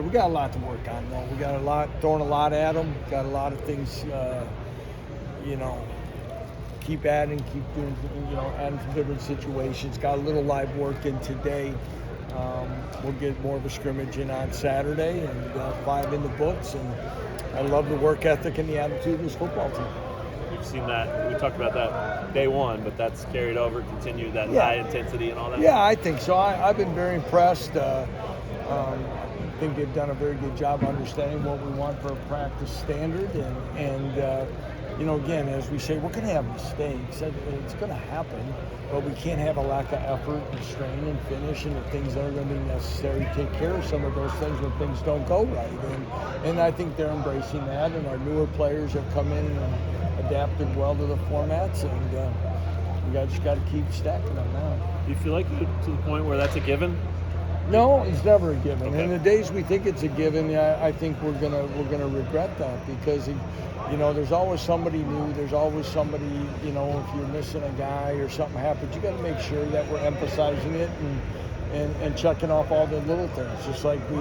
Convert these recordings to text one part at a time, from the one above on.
We got a lot to work on, though. We got throwing a lot at them. Got a lot of things, keep adding, keep doing, adding some different situations. Got a little live work in today. We'll get more of a scrimmage in on Saturday, and 5 in the books. And I love the work ethic and the attitude of this football team. You've seen that. We talked about that day one, but that's carried over, continued that high intensity and all that. Yeah, I think so. I've been very impressed. I think they've done a very good job understanding what we want for a practice standard. And again, as we say, we're going to have mistakes. It's going to happen, but we can't have a lack of effort and strain and finish and the things that are going to be necessary to take care of some of those things when things don't go right. And I think they're embracing that, and our newer players have come in and adapted well to the formats, and we just got to keep stacking them now. Do you feel like you're to the point where that's a given? No, it's never a given. Okay. And the days we think it's a given, I think we're gonna regret that, because there's always somebody new. There's always somebody, if you're missing a guy or something happens, you got to make sure that we're emphasizing it and checking off all the little things. Just like we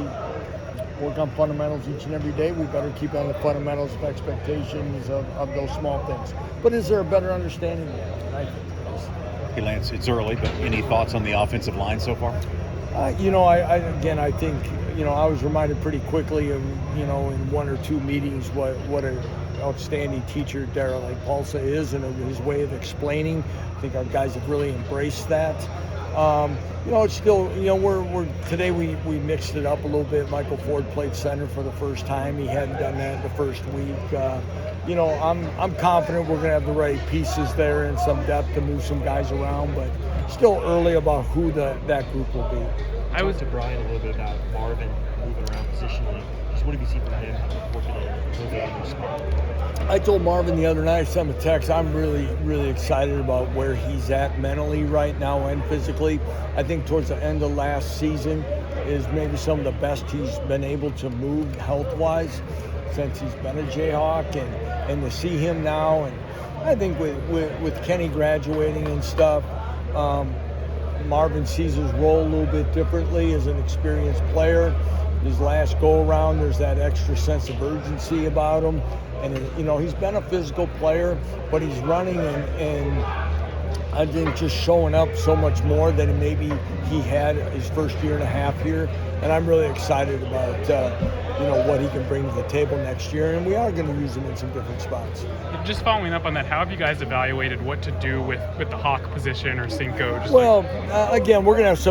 work on fundamentals each and every day, we better keep on the fundamentals of expectations of those small things. But is there a better understanding of that? And I think there is. Hey, Lance, it's early, but any thoughts on the offensive line so far? I think, I was reminded pretty quickly of, in 1 or 2 meetings what an outstanding teacher Darryl Leipold is, and his way of explaining. I think our guys have really embraced that. It's still, today we mixed it up a little bit. Michael Ford played center for the first time. He hadn't done that the first week. I'm confident we're going to have the right pieces there and some depth to move some guys around, but still early about who that group will be. I was to Brian a little bit about Marvin moving around positionally. Just what have you seen from him working on his spot? I told Marvin the other night, I sent him a text, I'm really, really excited about where he's at mentally right now and physically. I think towards the end of last season is maybe some of the best he's been able to move health-wise since he's been a Jayhawk, and to see him now, and I think with Kenny graduating and stuff, Marvin sees his role a little bit differently as an experienced player. His last go-around, there's that extra sense of urgency about him. And, he's been a physical player, but he's running and I think just showing up so much more than maybe he had his first year and a half here. And I'm really excited about, what he can bring to the table next year. And we are going to use him in some different spots. Just following up on that, how have you guys evaluated what to do with the Hawk position or Cinco? Again, we're going to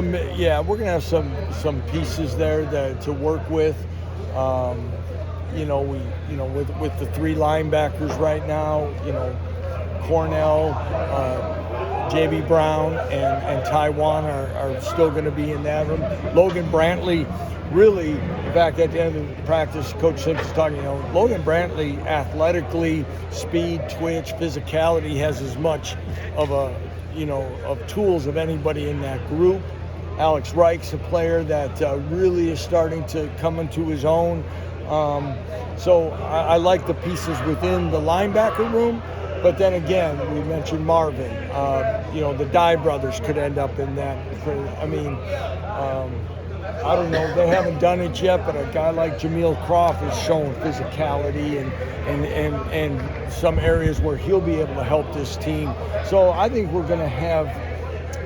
have some pieces there to work with. With the 3 linebackers right now, Cornell, J.B. Brown, and Taiwan are still going to be in that room. Logan Brantley, really, in fact, at the end of the practice, Coach Simpson's talking, Logan Brantley, athletically, speed, twitch, physicality, has as much of of tools of anybody in that group. Alex Reich's a player that really is starting to come into his own. So I like the pieces within the linebacker room, but then again, we mentioned Marvin. The Dye brothers could end up in that. I don't know. They haven't done it yet, but a guy like Jameel Croft is showing physicality and some areas where he'll be able to help this team. So I think we're going to have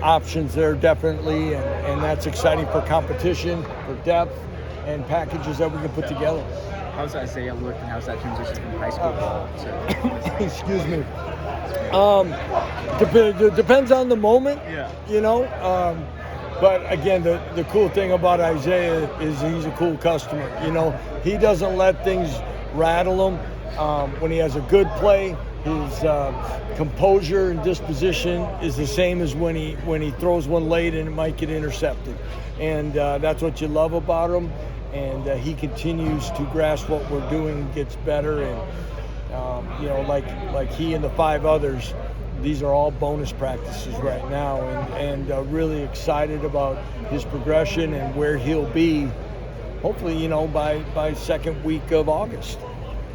options there definitely, and that's exciting for competition, for depth, and packages that we can put together. How's Isaiah look, and how's that transition from high school ball to? Excuse me. Depends on the moment. Yeah. But again, the cool thing about Isaiah is he's a cool customer. He doesn't let things rattle him. When he has a good play, his composure and disposition is the same as when he throws one late and it might get intercepted. And that's what you love about him. And he continues to grasp what we're doing, gets better, and like he and the 5 others, these are all bonus practices right now, and really excited about his progression and where he'll be, hopefully, by second week of August.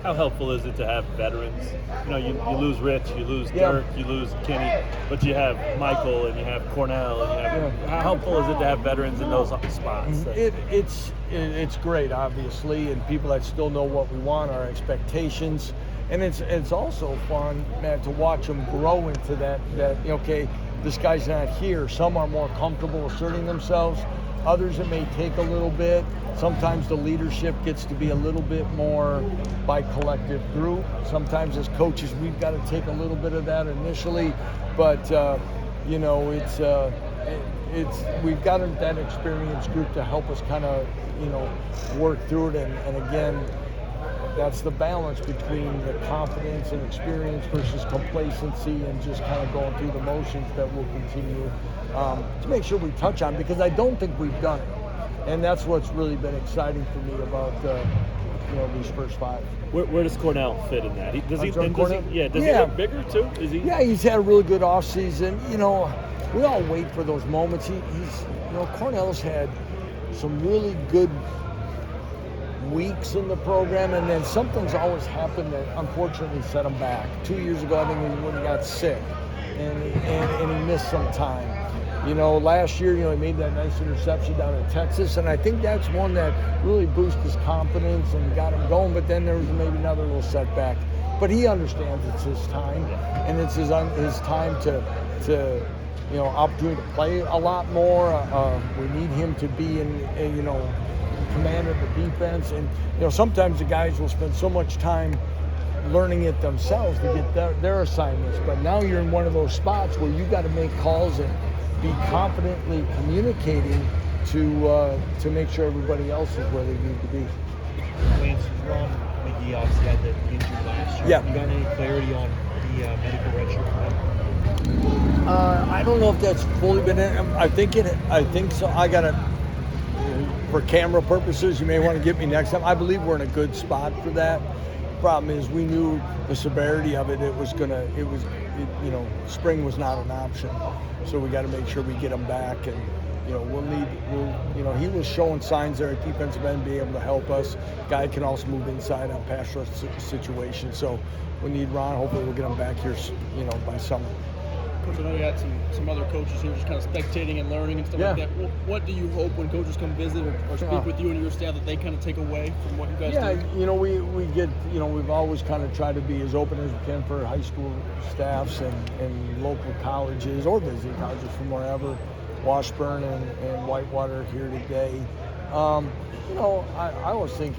How helpful is it to have veterans? You know, you lose Rich, you lose Yeah. Dirk, you lose Kenny, but you have Michael and you have Cornell, and you have. How helpful is it to have veterans in those spots? It's great, obviously, and people that still know what we want, our expectations, and it's also fun, man, to watch them grow into that. Okay, this guy's not here. Some are more comfortable asserting themselves. Others, it may take a little bit. Sometimes the leadership gets to be a little bit more by collective group. Sometimes as coaches, we've got to take a little bit of that initially, but we've got that experienced group to help us kind of work through it. And again, that's the balance between the confidence and experience versus complacency and just kind of going through the motions that we'll continue to make sure we touch on, because I don't think we've done it. And that's what's really been exciting for me about these first 5. Where does Cornell fit in that? Does he look bigger too? Is he? Yeah, he's had a really good offseason. We all wait for those moments. Cornell's had some really good weeks in the program, and then something's always happened that unfortunately set him back. 2 years ago, I think when he got sick, and he missed some time. Last year, he made that nice interception down in Texas, and I think that's one that really boosted his confidence and got him going, but then there was maybe another little setback. But he understands it's his time, and it's his time to opportunity to play a lot more. We need him to be in command of the defense, and sometimes the guys will spend so much time learning it themselves to get their assignments, but now you're in one of those spots where you got to make calls and be confidently communicating to make sure everybody else is where they need to be. Lance, Ron McGee obviously had the injury last year. Yeah. You got any clarity on the medical redshirt for him? I don't know if that's fully been in. I think so. I got to, for camera purposes, you may want to get me next time. I believe we're in a good spot for that. Problem is, we knew the severity of it. Spring was not an option, so we got to make sure we get him back. And he was showing signs there at defensive end, being able to help us. Guy can also move inside on pass rush situations. So we need Ron. Hopefully, we'll get him back here, by summer. Coach, I know you had some other coaches here just kind of spectating and learning and stuff like that. What do you hope when coaches come visit or speak with you and your staff that they kind of take away from what you guys do? We get, we've always kind of tried to be as open as we can for high school staffs and local colleges or visiting colleges from wherever, Washburn and Whitewater here today. I always think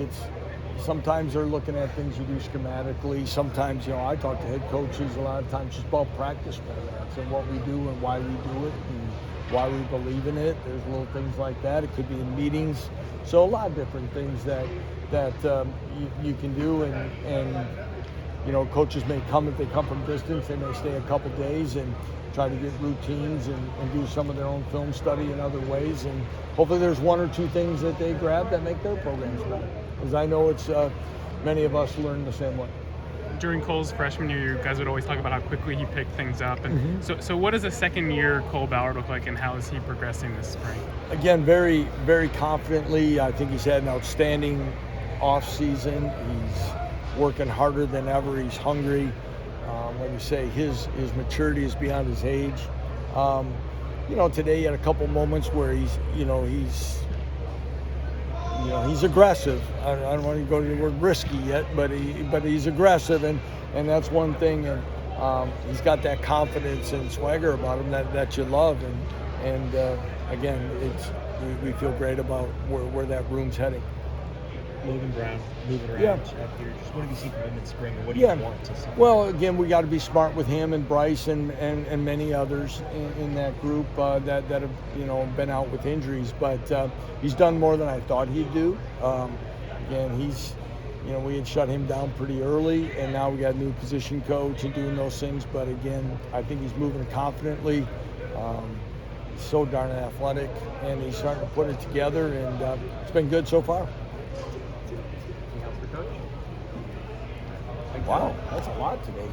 sometimes they're looking at things you do schematically. Sometimes, I talk to head coaches a lot of times just about practice formats and what we do and why we do it and why we believe in it. There's little things like that. It could be in meetings. So a lot of different things that you can do. And coaches may come, if they come from distance, they may stay a couple days and try to get routines and do some of their own film study in other ways. And hopefully there's one or two things that they grab that make their programs better. Because I know it's many of us learn the same way. During Cole's freshman year, you guys would always talk about how quickly he picked things up. And so what does a second-year Cole Ballard look like, and how is he progressing this spring? Again, very, very confidently. I think he's had an outstanding off-season. He's working harder than ever. He's hungry. Like you say, his maturity is beyond his age. Today he had a couple moments where he's aggressive. I don't want to go to the word risky yet, but he's aggressive, and that's one thing. And he's got that confidence and swagger about him that you love. And again, we feel great about where that room's heading. Logan Brown moving around up here. Just what have you seen from him in spring, and what do you want to see? Well, again, we got to be smart with him and Bryce and many others in that group that have been out with injuries. But he's done more than I thought he'd do. Again, we had shut him down pretty early, and now we got a new position coach and doing those things. But again, I think he's moving confidently. He's so darn athletic, and he's starting to put it together, and it's been good so far. Wow, that's a lot today.